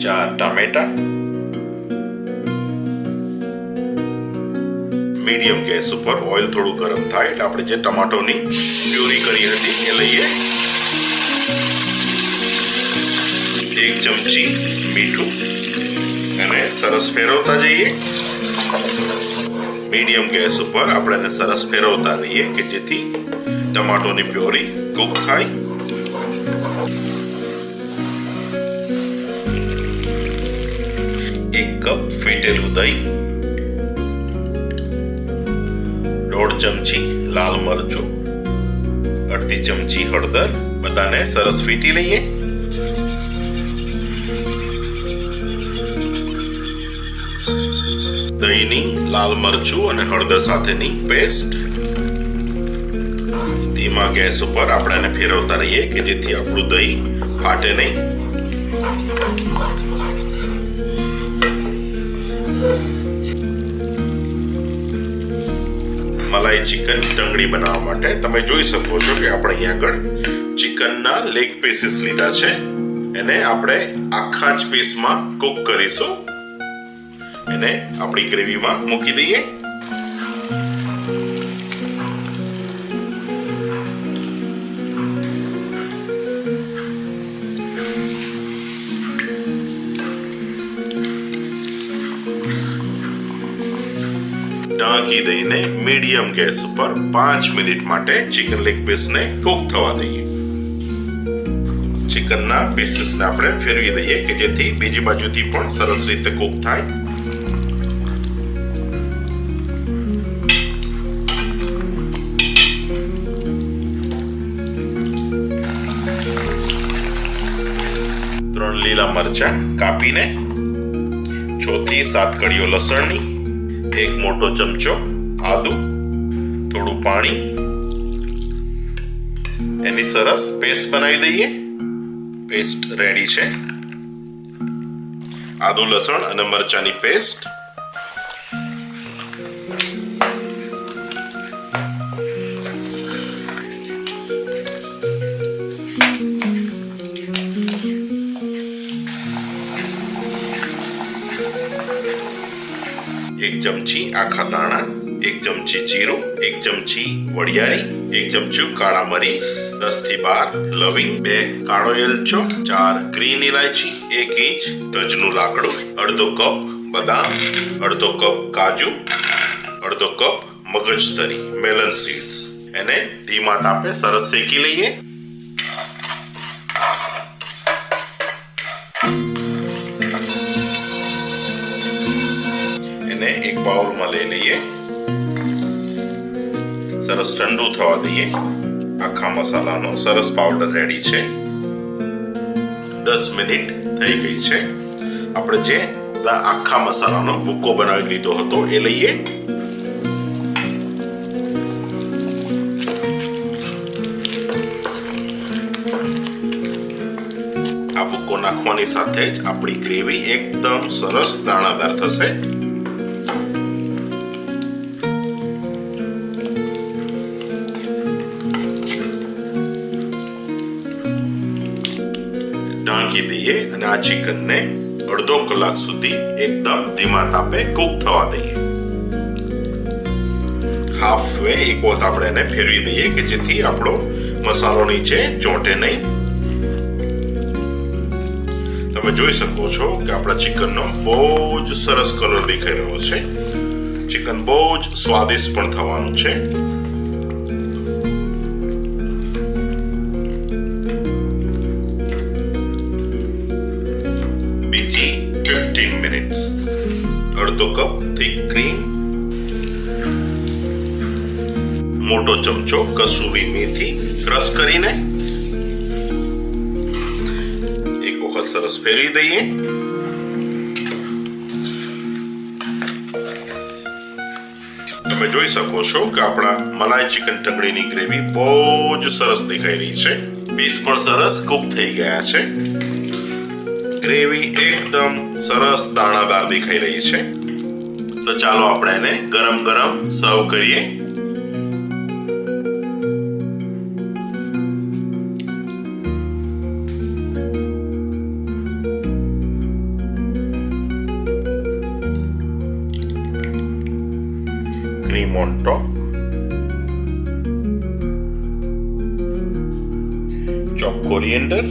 4 ટામેટા, medium gas ઉપર oil થોડું ગરમ થાય એટલે આપણે જે ટમાટોની પ્યુરી કરી હતી એ લઈએ, 1 ચમચી મીઠું અને સરસ ફેરવતા જઈએ. મીડિયમ ગેસ ઉપર આપણે એને સરસ ફેરવતા રહીએ કે જેથી ટમાટોની પ્યોરી કૂક થાય. એક કપ ફેટેલું દહીં, 1/2 ચમચી લાલ મરચું, 1/2 ચમચી હળદર, બધાને સરસ ફીટી લઈએ. દહીંની લાલ મરચું અને હળદર સાથેની પેસ્ટ ધીમા ગેસ ઉપર આપણે એને ફેરવતા રહીએ કે જેથી આપણું દહીં ફાટે નહીં. મલાઈ ચિકન ટંગડી બનાવવા માટે તમે જોઈ શકો છો કે આપણે અહીંયા આગળ ચિકનના લેગ પીસીસ લીધા છે. એને આપણે આખા જ પીસમાં કૂક કરીશું. એને આપણી ગ્રેવીમાં મૂકી દઈએ. ઢાંકી દઈને મીડિયમ ગેસ ઉપર 5 મિનિટ માટે ચિકન લેગ પીસને કૂક થવા દઈએ. ચિકનના પીસીસને આપણે ફેરવી દઈએ કે જેથી બીજી બાજુથી પણ સરસ રીતે કૂક થાય. લીલા મરચાં કાપીને, 6 થી 7 કળીઓ લસણની, 1 મોટો ચમચો આદુ, થોડું પાણી, એની સરસ પેસ્ટ બનાવી દઈએ. પેસ્ટ રેડી છે. આદુ લસણ અને મરચાંની પેસ્ટ. એક ચમચી આખા દાણા, 1 ચમચી જીરું, 1 ચમચી વરિયાળી, 1 ચમચું કાળા મરી, 10 થી 12 લવિંગ, 2 કાળો એલચો, 4 ગ્રીન ઇલાયચી, 1 ઇંચ તજનું લાકડું, 1/2 કપ બદામ, 1/2 કપ કાજુ, 1/2 કપ મગજતરી મેલન સીડ્સ. એને ધીમા તાપે સરસ શેકી લઈએ. એક બાઉલમાં લઈ લઈએ. સરસ ઠંડુ થવા દઈએ. આખા મસાલાનો સરસ પાવડર રેડી છે. 10 મિનિટ થઈ ગઈ છે. આપણે જે આખા મસાલાનો ભૂકો બનાવી લીધો હતો એ લઈએ. આ ભૂકો નાખવાની સાથે જ આપણી ગ્રેવી એકદમ સરસ દાણાદાર થશે. ઢાંકી દઈએ અને આ ચિકનને 1/2 કલાક સુધી એકદમ ધીમા તાપે કૂક થવા દઈએ. હાફ વે એક વખત આપણે એને ફેરવી દઈએ કે જેથી આપણો મસાલો નીચે ચોંટે નહીં. તમે જોઈ શકો છો કે આપણા ચિકનનો બહુ જ સરસ કલર દેખાઈ રહ્યો છે. ચિકન બહુ જ સ્વાદિષ્ટ પણ થવાનું છે. બીજી 15 મિનિટ્સ. 1/2 કપ થીક ક્રીમ, મોટો ચમચો કસૂરી મેથી ક્રશ કરીને એક વખત સરસ ફેરવી દઈએ. તમે જોઈ શકો છો કે આપણા મલાઈ ચિકન ટંગડીની ગ્રેવી બહુ જ સરસ દેખાઈ રહી છે. પીસ પણ સરસ કૂક થઈ ગયા છે. ગ્રેવી એકદમ સરસ દાણાદાર દેખાઈ રહી છે. તો ચાલો આપણે એને ગરમ ગરમ સર્વ કરીએ. Cream on top, chop coriander,